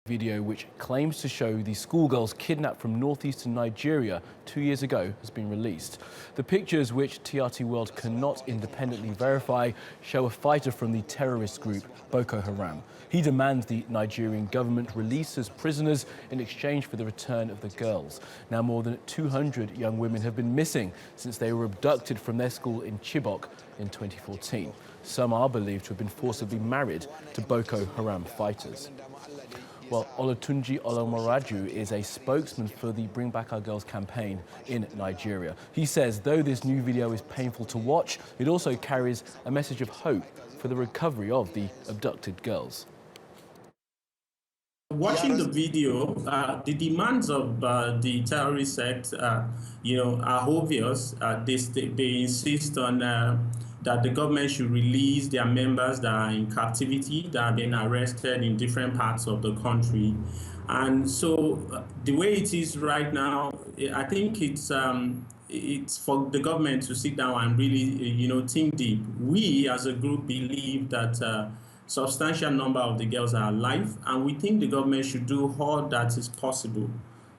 Video which claims to show the schoolgirls kidnapped from northeastern Nigeria 2 years ago has been released. The pictures, which TRT World cannot independently verify, show a fighter from the terrorist group Boko Haram. He demands the Nigerian government release his prisoners in exchange for the return of the girls. Now more than 200 young women have been missing since they were abducted from their school in Chibok in 2014. Some are believed to have been forcibly married to Boko Haram fighters. Well, Olatunji Olomoraju is a spokesman for the Bring Back Our Girls campaign in Nigeria. He says though this new video is painful to watch, it also carries a message of hope for the recovery of the abducted girls. Watching the video, the demands of the terrorist sect, are obvious. They insist on that the government should release their members that are in captivity, that have been arrested in different parts of the country. And so the way it is right now, I think it's for the government to sit down and really, think deep. We as a group believe that substantial number of the girls are alive, and we think the government should do all that is possible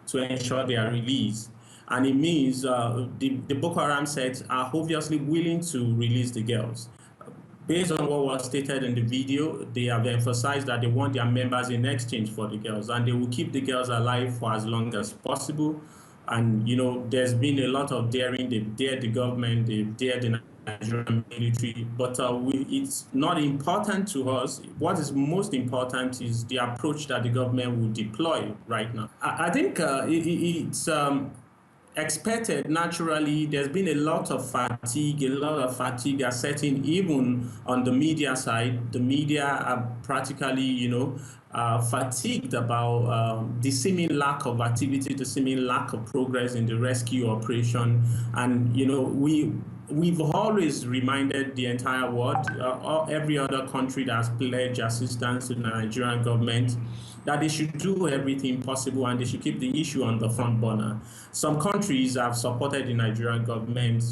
to ensure their release. And it means the Boko Haram sects are obviously willing to release the girls. Based on what was stated in the video, they have emphasized that they want their members in exchange for the girls, and they will keep the girls alive for as long as possible. And, there's been a lot of daring. They've dared the government, they've dared the Nigerian military, but it's not important to us. What is most important is the approach that the government will deploy right now. I think it's expected. Naturally, there's been a lot of fatigue are setting even on the media side. The media are practically, fatigued about the seeming lack of activity, the seeming lack of progress in the rescue operation. And, we've always reminded the entire world, every other country that has pledged assistance to the Nigerian government, that they should do everything possible and they should keep the issue on the front burner. Some countries have supported the Nigerian government.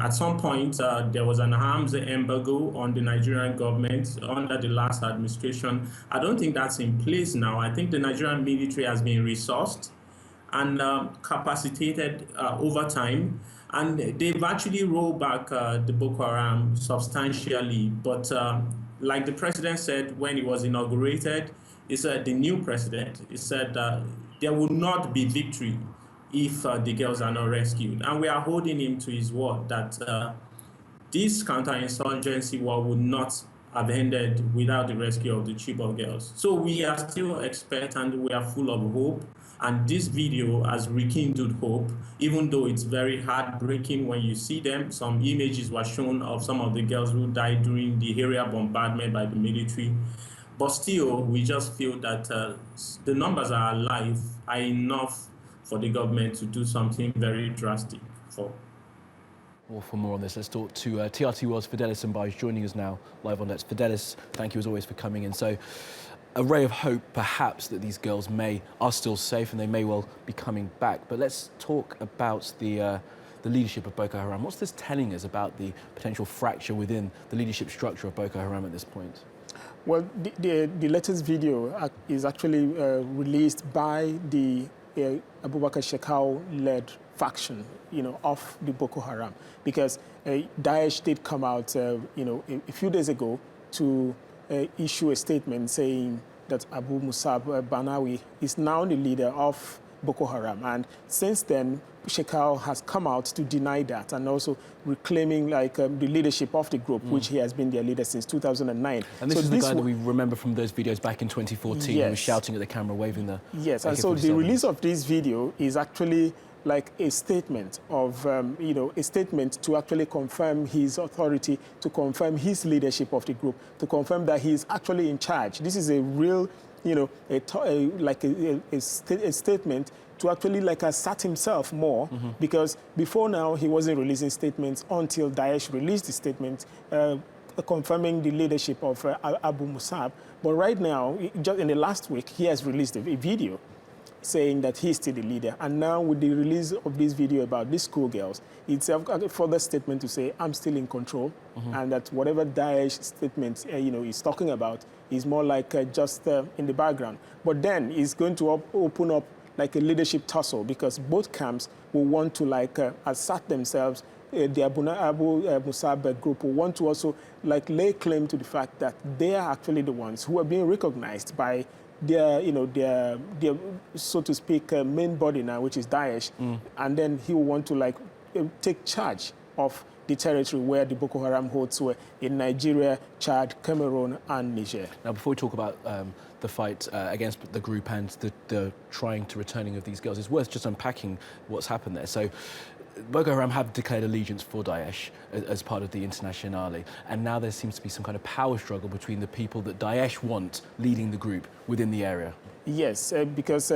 At some point, there was an arms embargo on the Nigerian government under the last administration. I don't think that's in place now. I think the Nigerian military has been resourced and capacitated over time. And they've actually rolled back the Boko Haram substantially. But like the president said when he was inaugurated, he said, the new president, he said there will not be victory if the girls are not rescued. And we are holding him to his word that this counterinsurgency war would not have ended without the rescue of the Chibok girls. So we are still expectant, we are full of hope. And this video has rekindled hope, even though it's very heartbreaking when you see them. Some images were shown of some of the girls who died during the area bombardment by the military. But still, we just feel that the numbers are alive, are enough for the government to do something very drastic for. Well, for more on this, let's talk to TRT World's Fidelis Mbai, joining us now live on Let's. Fidelis, thank you as always for coming in. So, a ray of hope, perhaps, that these girls are still safe and they may well be coming back. But let's talk about the leadership of Boko Haram. What's this telling us about the potential fracture within the leadership structure of Boko Haram at this point? Well, the latest video is actually released by the Abubakar Shekau-led faction, of the Boko Haram, because Daesh did come out, a few days ago to issue a statement saying that Abu Musab Banawi is now the leader of Boko Haram. And since then, Shekau has come out to deny that and also reclaiming the leadership of the group, which he has been their leader since 2009. And this is the guy that we remember from those videos back in 2014, yes. Who was shouting at the camera, waving the Yes, and so the release of this video is actually like a statement of, a statement to actually confirm his authority, to confirm his leadership of the group, to confirm that he is actually in charge. This is a real, a statement to actually assert himself more, because before now he wasn't releasing statements until Daesh released the statement confirming the leadership of Abu Musab. But right now, just in the last week, he has released a video saying that he's still the leader. And now with the release of this video about these schoolgirls, it's a further statement to say, I'm still in control, and that whatever Daesh statement is talking about is more like just in the background. But then it's going to open up like a leadership tussle, because both camps will want to assert themselves. The Abu Musab group will want to also lay claim to the fact that they are actually the ones who are being recognized by their so to speak, main body now, which is Daesh, and then he will want to take charge of the territory where the Boko Haram holds were in Nigeria, Chad, Cameroon, and Niger. Now, before we talk about the fight against the group and the trying to returning of these girls, it's worth just unpacking what's happened there. So, Boko Haram have declared allegiance for Daesh as part of the Internationale, and now there seems to be some kind of power struggle between the people that Daesh want leading the group within the area. Yes, because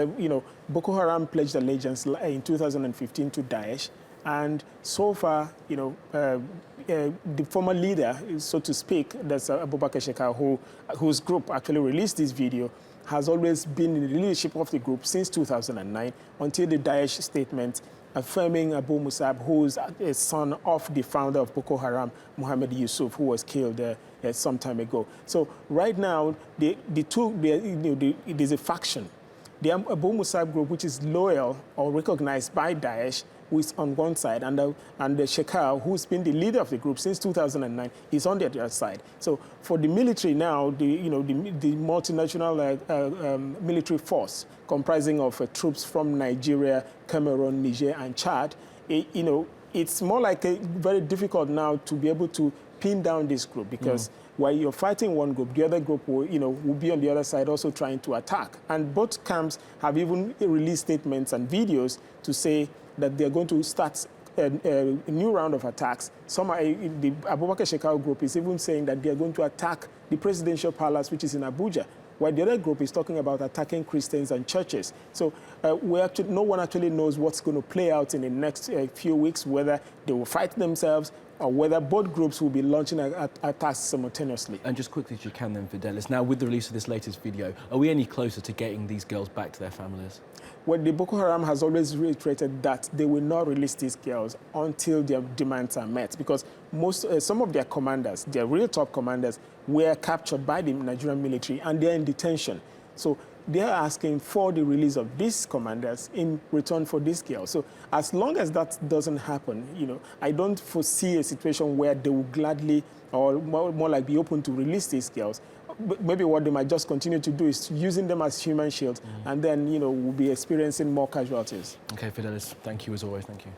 Boko Haram pledged allegiance in 2015 to Daesh, and so far, the former leader, so to speak, that's Abubakar Shekau, whose group actually released this video, has always been in the leadership of the group since 2009, until the Daesh statement affirming Abu Musab, who is a son of the founder of Boko Haram, Muhammad Yusuf, who was killed some time ago. So right now, it is a faction. The Abu Musab group, which is loyal or recognized by Daesh, who is on one side, and the Shekau, who's been the leader of the group since 2009, is on the other side. So for the military now, the multinational military force comprising of troops from Nigeria, Cameroon, Niger, and Chad, it's more like very difficult now to be able to pin down this group, because while you're fighting one group, the other group will be on the other side also trying to attack. And both camps have even released statements and videos to say that they're going to start a new round of attacks. The Abubakar Shekau group is even saying that they're going to attack the presidential palace, which is in Abuja, while the other group is talking about attacking Christians and churches. So no one actually knows what's going to play out in the next few weeks, whether they will fight themselves or whether both groups will be launching attacks simultaneously. And just quickly as you can then, Fidelis, now with the release of this latest video, are we any closer to getting these girls back to their families? Well, the Boko Haram has always reiterated that they will not release these girls until their demands are met, because some of their commanders, their real top commanders, were captured by the Nigerian military and they're in detention. So they are asking for the release of these commanders in return for these girls. So as long as that doesn't happen, I don't foresee a situation where they will gladly or more like be open to release these girls. Maybe what they might just continue to do is using them as human shields, and then, we'll be experiencing more casualties. Okay, Fidelis, thank you as always. Thank you.